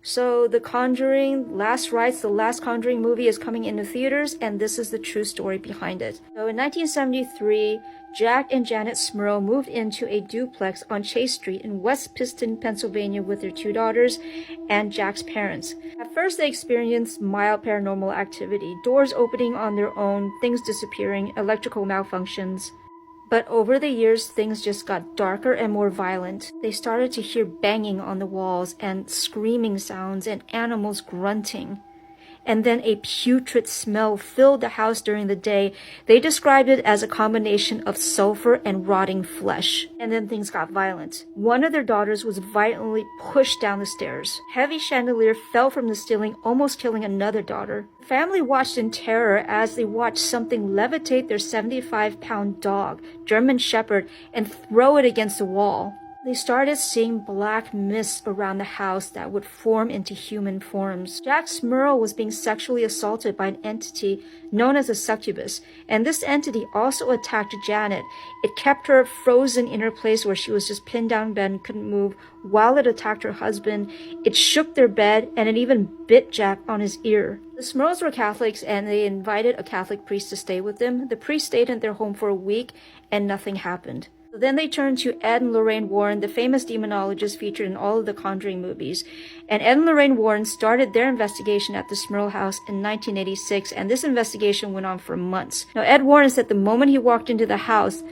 So The Conjuring Last Rites, the last Conjuring movie, is coming into theaters, and this is the true story behind it. So in 1973, Jack and Janet Smurl moved into a duplex on Chase Street in West Piston, Pennsylvania with their 2 daughters and Jack's parents. At first, they experienced mild paranormal activity, doors opening on their own, things disappearing, electrical malfunctions. But over the years, things just got darker and more violent. They started to hear banging on the walls and screaming sounds and animals grunting. And then a putrid smell filled the house during the day. They described it as a combination of sulfur and rotting flesh. And then things got violent. One of their daughters was violently pushed down the stairs. Heavy chandelier fell from the ceiling, almost killing another daughter. The family watched in terror as they watched something levitate their 75-pound dog, German Shepherd, and throw it against the wall. They started seeing black mists around the house that would form into human forms. Jack Smurl was being sexually assaulted by an entity known as a succubus, and this entity also attacked Janet. It kept her frozen in her place where she was just pinned down in bed and couldn't move while it attacked her husband. It shook their bed, and it even bit Jack on his ear. The Smurls were Catholics, and they invited a Catholic priest to stay with them. The priest stayed in their home for a week, and nothing happened. So then they turned to Ed and Lorraine Warren, the famous demonologists featured in all of the Conjuring movies. And Ed and Lorraine Warren started their investigation at the Smurl house in 1986, and this investigation went on for months. Now, Ed Warren said the moment he walked into the house,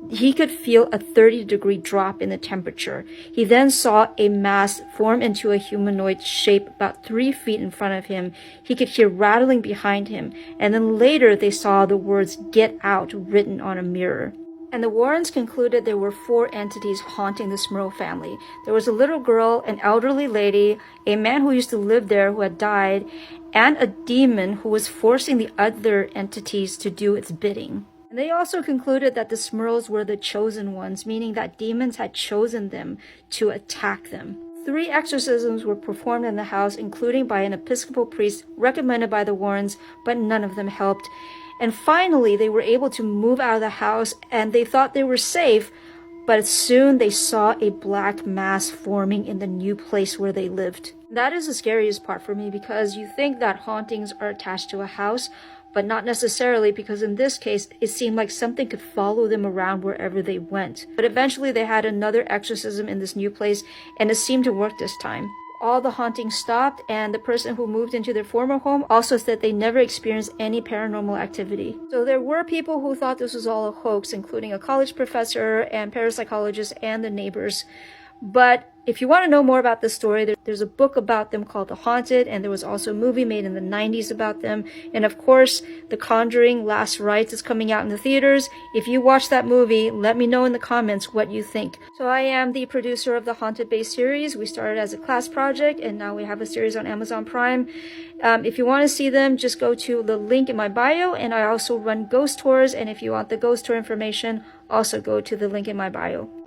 he could feel a 30-degree drop in the temperature. He then saw a mass form into a humanoid shape about 3 feet in front of him. He could hear rattling behind him. And then later they saw the words "Get Out" written on a mirror. And the Warrens concluded there were 4 entities haunting the Smurl family. There was a little girl, an elderly lady, a man who used to live there who had died, and a demon who was forcing the other entities to do its bidding. And they also concluded that the Smurls were the chosen ones, meaning that demons had chosen them to attack them. 3 exorcisms were performed in the house, including by an Episcopal priest recommended by the Warrens, but none of them helped. And finally, they were able to move out of the house, and they thought they were safe, but soon they saw a black mass forming in the new place where they lived. That is the scariest part for me, because you think that hauntings are attached to a house, but not necessarily, because in this case, it seemed like something could follow them around wherever they went. But eventually they had another exorcism in this new place, and it seemed to work this time. All the hauntings stopped, and the person who moved into their former home also said they never experienced any paranormal activity. So there were people who thought this was all a hoax, including a college professor and parapsychologists and the neighbors. But if you want to know more about this story, there's a book about them called The Haunted, and there was also a movie made in the 90s about them. And of course, The Conjuring Last Rites is coming out in the theaters. If you watch that movie, let me know in the comments what you think. So I am the producer of the Haunted Base series. We started as a class project, and now we have a series on Amazon Prime. If you want to see them, just go to the link in my bio, and I also run ghost tours. And if you want the ghost tour information, also go to the link in my bio.